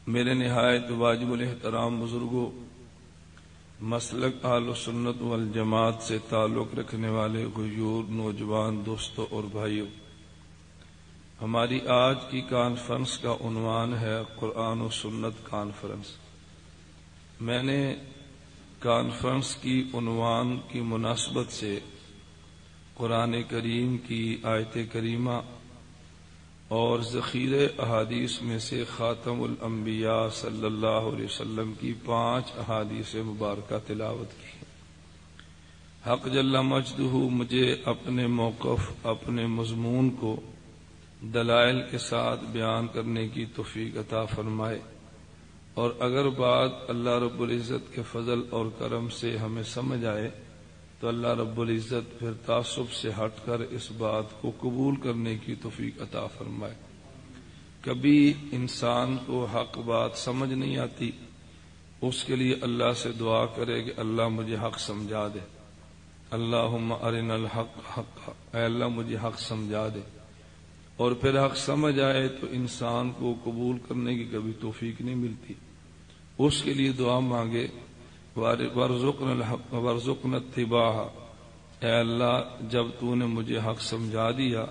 میرے نہایت واجب الاحترام بزرگوں، مسلک اہل سنت والجماعت سے تعلق رکھنے والے غیور نوجوان دوستوں اور بھائیوں، ہماری آج کی کانفرنس کا عنوان ہے قرآن و سنت کانفرنس۔ میں نے کانفرنس کی عنوان کی مناسبت سے قرآن کریم کی آیت کریمہ اور ذخیرہ احادیث میں سے خاتم الانبیاء صلی اللہ علیہ وسلم کی 5 احادیث مبارکہ تلاوت کی۔ حق جل مجدہ مجھے اپنے موقف، اپنے مضمون کو دلائل کے ساتھ بیان کرنے کی توفیق عطا فرمائے، اور اگر بات اللہ رب العزت کے فضل اور کرم سے ہمیں سمجھ آئے تو اللہ رب العزت پھر تعصب سے ہٹ کر اس بات کو قبول کرنے کی توفیق عطا فرمائے۔ کبھی انسان کو حق بات سمجھ نہیں آتی، اس کے لیے اللہ سے دعا کرے کہ اللہ مجھے حق سمجھا دے، اللہم ارنا الحق حقا، اے اللہ مجھے حق سمجھا دے، اور پھر حق سمجھ آئے تو انسان کو قبول کرنے کی کبھی توفیق نہیں ملتی۔ اس کے لیے دعا مانگے وارزقنا الحق وارزقنا اتباعہ، اے اللہ جب تو نے مجھے حق سمجھا دیا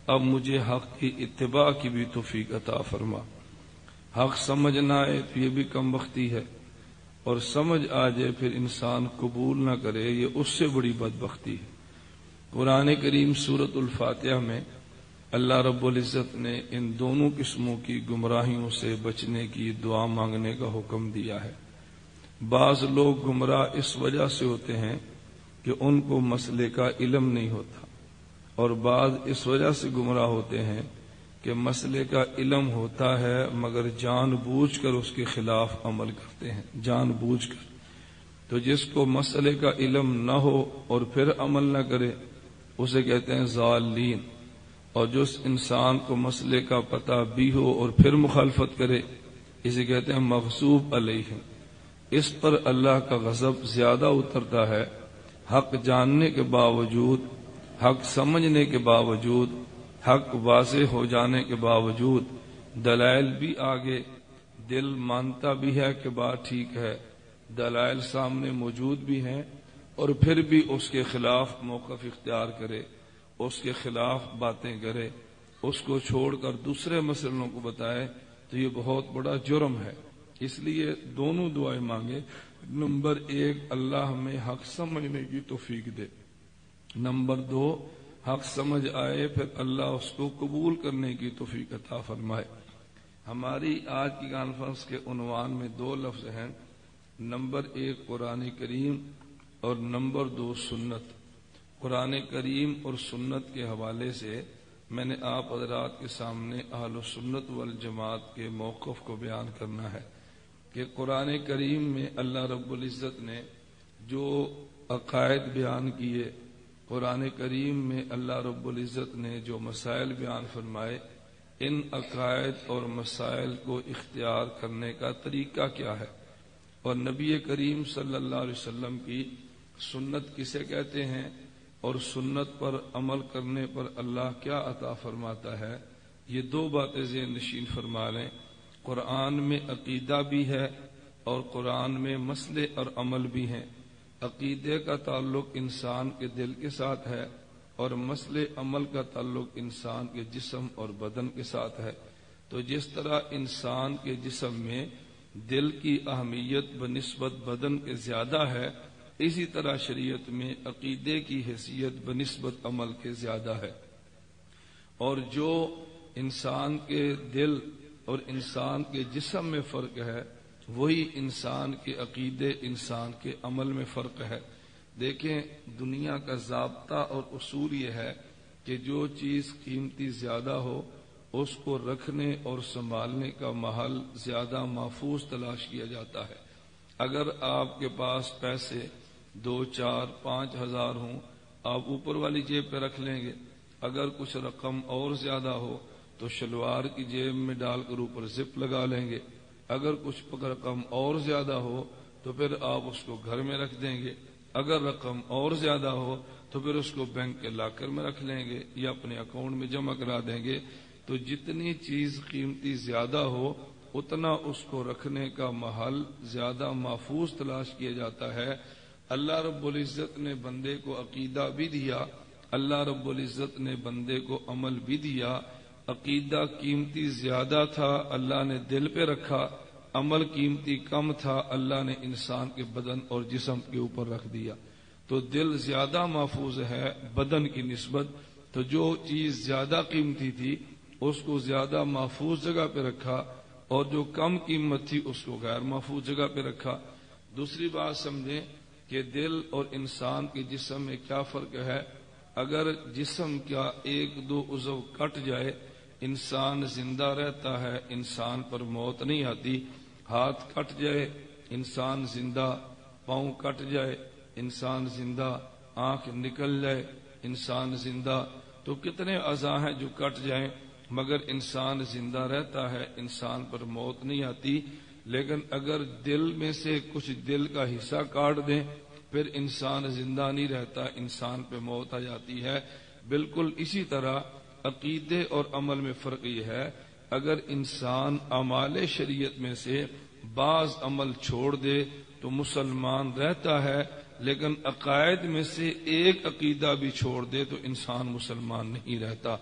اب مجھے حق کی اتباع کی بھی توفیق عطا فرما۔ حق سمجھ نہ آئے تو یہ بھی کم بختی ہے، اور سمجھ آ جائے پھر انسان قبول نہ کرے، یہ اس سے بڑی بدبختی ہے۔ قرآن کریم سورۃ الفاتحہ میں اللہ رب العزت نے ان دونوں قسموں کی گمراہیوں سے بچنے کی دعا مانگنے کا حکم دیا ہے۔ بعض لوگ گمراہ اس وجہ سے ہوتے ہیں کہ ان کو مسئلے کا علم نہیں ہوتا، اور بعض اس وجہ سے گمراہ ہوتے ہیں کہ مسئلے کا علم ہوتا ہے مگر جان بوجھ کر اس کے خلاف عمل کرتے ہیں، جان بوجھ کر۔ تو جس کو مسئلے کا علم نہ ہو اور پھر عمل نہ کرے اسے کہتے ہیں ضالین، اور جس انسان کو مسئلے کا پتہ بھی ہو اور پھر مخالفت کرے اسے کہتے ہیں مغضوب علیہم۔ اس پر اللہ کا غضب زیادہ اترتا ہے۔ حق جاننے کے باوجود، حق سمجھنے کے باوجود، حق واضح ہو جانے کے باوجود، دلائل بھی آگے، دل مانتا بھی ہے کہ بات ٹھیک ہے، دلائل سامنے موجود بھی ہیں، اور پھر بھی اس کے خلاف موقف اختیار کرے، اس کے خلاف باتیں کرے، اس کو چھوڑ کر دوسرے مسئلوں کو بتائے، تو یہ بہت بڑا جرم ہے۔ اس لیے دونوں دعائیں مانگے۔ نمبر 1 اللہ ہمیں حق سمجھنے کی توفیق دے، نمبر 2 حق سمجھ آئے پھر اللہ اس کو قبول کرنے کی توفیق عطا فرمائے۔ ہماری آج کی کانفرنس کے عنوان میں 2 لفظ ہیں، نمبر 1 قرآن کریم اور نمبر 2 سنت۔ قرآن کریم اور سنت کے حوالے سے میں نے آپ حضرات کے سامنے اہل سنت والجماعت کے موقف کو بیان کرنا ہے کہ قرآن کریم میں اللہ رب العزت نے جو عقائد بیان کیے، قرآن کریم میں اللہ رب العزت نے جو مسائل بیان فرمائے، ان عقائد اور مسائل کو اختیار کرنے کا طریقہ کیا ہے، اور نبی کریم صلی اللہ علیہ وسلم کی سنت کسے کہتے ہیں، اور سنت پر عمل کرنے پر اللہ کیا عطا فرماتا ہے، یہ 2 باتیں ذہن نشین فرما لیں۔ قرآن میں عقیدہ بھی ہے اور قرآن میں مسئلے اور عمل بھی ہیں۔ عقیدے کا تعلق انسان کے دل کے ساتھ ہے، اور مسئلے عمل کا تعلق انسان کے جسم اور بدن کے ساتھ ہے۔ تو جس طرح انسان کے جسم میں دل کی اہمیت بنسبت بدن کے زیادہ ہے، اسی طرح شریعت میں عقیدے کی حیثیت بنسبت عمل کے زیادہ ہے، اور جو انسان کے دل اور انسان کے جسم میں فرق ہے وہی انسان کے عقیدے، انسان کے عمل میں فرق ہے۔ دیکھیں دنیا کا ضابطہ اور اصول یہ ہے کہ جو چیز قیمتی زیادہ ہو اس کو رکھنے اور سنبھالنے کا محل زیادہ محفوظ تلاش کیا جاتا ہے۔ اگر آپ کے پاس پیسے 2، 4، 5 ہزار ہوں آپ اوپر والی جیب پہ رکھ لیں گے، اگر کچھ رقم اور زیادہ ہو تو شلوار کی جیب میں ڈال کر اوپر زپ لگا لیں گے، اگر کچھ رقم اور زیادہ ہو تو پھر آپ اس کو گھر میں رکھ دیں گے، اگر رقم اور زیادہ ہو تو پھر اس کو بینک کے لاکر میں رکھ لیں گے یا اپنے اکاؤنٹ میں جمع کرا دیں گے۔ تو جتنی چیز قیمتی زیادہ ہو اتنا اس کو رکھنے کا محل زیادہ محفوظ تلاش کیا جاتا ہے۔ اللہ رب العزت نے بندے کو عقیدہ بھی دیا، اللہ رب العزت نے بندے کو عمل بھی دیا۔ عقیدہ قیمتی زیادہ تھا، اللہ نے دل پہ رکھا، عمل قیمتی کم تھا، اللہ نے انسان کے بدن اور جسم کے اوپر رکھ دیا۔ تو دل زیادہ محفوظ ہے بدن کی نسبت، تو جو چیز زیادہ قیمتی تھی اس کو زیادہ محفوظ جگہ پہ رکھا، اور جو کم قیمت تھی اس کو غیر محفوظ جگہ پہ رکھا۔ دوسری بات سمجھیں کہ دل اور انسان کے جسم میں کیا فرق ہے۔ اگر جسم کا ایک دو عضو کٹ جائے انسان زندہ رہتا ہے، انسان پر موت نہیں آتی۔ ہاتھ کٹ جائے انسان زندہ، پاؤں کٹ جائے انسان زندہ، آنکھ نکل جائے انسان زندہ۔ تو کتنے اعضاء ہیں جو کٹ جائیں مگر انسان زندہ رہتا ہے، انسان پر موت نہیں آتی۔ لیکن اگر دل میں سے کچھ دل کا حصہ کاٹ دیں پھر انسان زندہ نہیں رہتا، انسان پہ موت آ جاتی ہے۔ بالکل اسی طرح عقیدے اور عمل میں فرق یہ ہے، اگر انسان اعمال شریعت میں سے بعض عمل چھوڑ دے تو مسلمان رہتا ہے، لیکن عقائد میں سے ایک عقیدہ بھی چھوڑ دے تو انسان مسلمان نہیں رہتا۔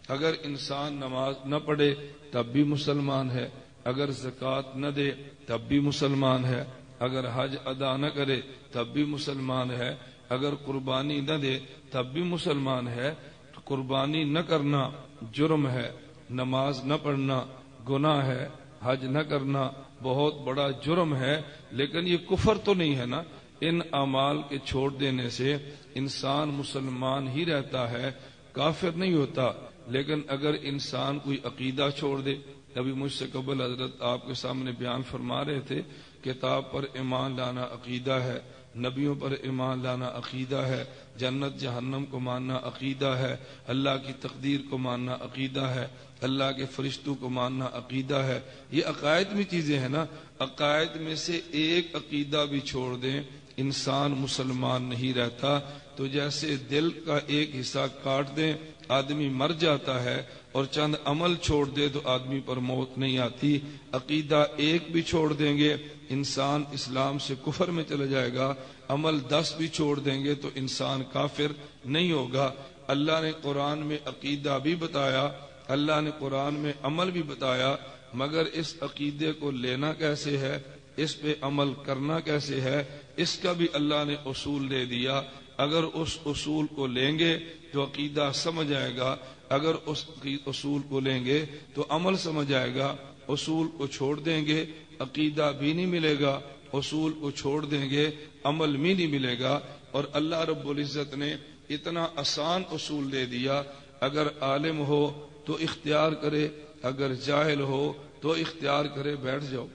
اگر انسان نماز نہ پڑھے تب بھی مسلمان ہے، اگر زکوٰۃ نہ دے تب بھی مسلمان ہے، اگر حج ادا نہ کرے تب بھی مسلمان ہے، اگر قربانی نہ دے تب بھی مسلمان ہے۔ تو قربانی نہ کرنا جرم ہے، نماز نہ پڑھنا گناہ ہے، حج نہ کرنا بہت بڑا جرم ہے، لیکن یہ کفر تو نہیں ہے نا۔ ان اعمال کے چھوڑ دینے سے انسان مسلمان ہی رہتا ہے، کافر نہیں ہوتا۔ لیکن اگر انسان کوئی عقیدہ چھوڑ دے، ابھی مجھ سے قبل حضرت آپ کے سامنے بیان فرما رہے تھے، کتاب پر ایمان لانا عقیدہ ہے، نبیوں پر ایمان لانا عقیدہ ہے، جنت جہنم کو ماننا عقیدہ ہے، اللہ کی تقدیر کو ماننا عقیدہ ہے، اللہ کے فرشتوں کو ماننا عقیدہ ہے۔ یہ عقائد میں چیزیں ہیں نا۔ عقائد میں سے ایک عقیدہ بھی چھوڑ دیں انسان مسلمان نہیں رہتا۔ تو جیسے دل کا ایک حصہ کاٹ دیں آدمی مر جاتا ہے، اور چند عمل چھوڑ دے تو آدمی پر موت نہیں آتی۔ عقیدہ ایک بھی چھوڑ دیں گے انسان اسلام سے کفر میں چلا جائے گا، عمل 10 بھی چھوڑ دیں گے تو انسان کافر نہیں ہوگا۔ اللہ نے قرآن میں عقیدہ بھی بتایا، اللہ نے قرآن میں عمل بھی بتایا، مگر اس عقیدے کو لینا کیسے ہے، اس پہ عمل کرنا کیسے ہے، اس کا بھی اللہ نے اصول دے دیا۔ اگر اس اصول کو لیں گے تو عقیدہ سمجھ آئے گا، اگر اس اصول کو لیں گے تو عمل سمجھ آئے گا۔ اصول کو چھوڑ دیں گے عقیدہ بھی نہیں ملے گا، اصول کو چھوڑ دیں گے عمل بھی نہیں ملے گا۔ اور اللہ رب العزت نے اتنا آسان اصول دے دیا، اگر عالم ہو تو اختیار کرے، اگر جاہل ہو تو اختیار کرے بیٹھ جاؤ،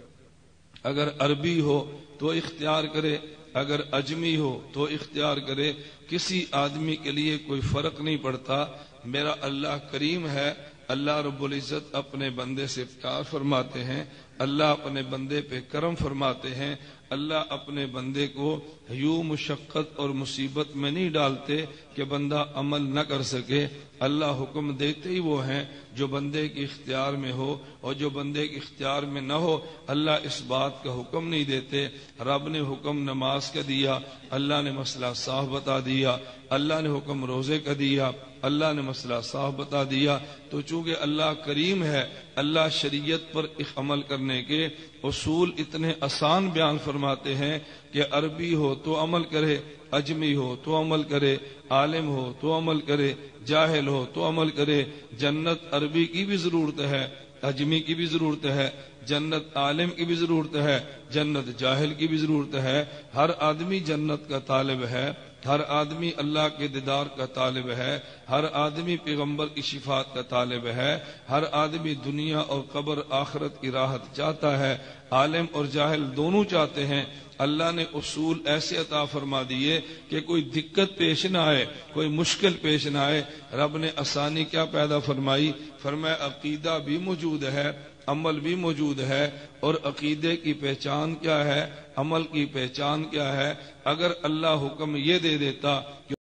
اگر عربی ہو تو اختیار کرے، اگر اجمی ہو تو اختیار کرے۔ کسی آدمی کے لیے کوئی فرق نہیں پڑتا۔ میرا اللہ کریم ہے، اللہ رب العزت اپنے بندے سے پیار فرماتے ہیں، اللہ اپنے بندے پہ کرم فرماتے ہیں، اللہ اپنے بندے کو یوں مشقت اور مصیبت میں نہیں ڈالتے کہ بندہ عمل نہ کر سکے۔ اللہ حکم دیتے ہی وہ ہیں جو بندے کے اختیار میں ہو، اور جو بندے کے اختیار میں نہ ہو اللہ اس بات کا حکم نہیں دیتے۔ رب نے حکم نماز کا دیا، اللہ نے مسئلہ صاف بتا دیا، اللہ نے حکم روزے کا دیا، اللہ نے مسئلہ صاف بتا دیا۔ تو چونکہ اللہ کریم ہے، اللہ شریعت پر عمل کرنے کے اصول اتنے آسان بیان فرماتے ہیں کہ عربی ہو تو عمل کرے، اجمی ہو تو عمل کرے، عالم ہو تو عمل کرے، جاہل ہو تو عمل کرے۔ جنت عربی کی بھی ضرورت ہے، اجمی کی بھی ضرورت ہے، جنت عالم کی بھی ضرورت ہے، جنت جاہل کی بھی ضرورت ہے۔ ہر آدمی جنت کا طالب ہے، ہر آدمی اللہ کے دیدار کا طالب ہے، ہر آدمی پیغمبر کی شفاعت کا طالب ہے، ہر آدمی دنیا اور قبر آخرت کی راحت چاہتا ہے۔ عالم اور جاہل دونوں چاہتے ہیں۔ اللہ نے اصول ایسے عطا فرما دیے کہ کوئی دقت پیش نہ آئے، کوئی مشکل پیش نہ آئے۔ رب نے آسانی کیا پیدا فرمائی؟ فرمایا عقیدہ بھی موجود ہے، عمل بھی موجود ہے۔ اور عقیدے کی پہچان کیا ہے، عمل کی پہچان کیا ہے؟ اگر اللہ حکم یہ دے دیتا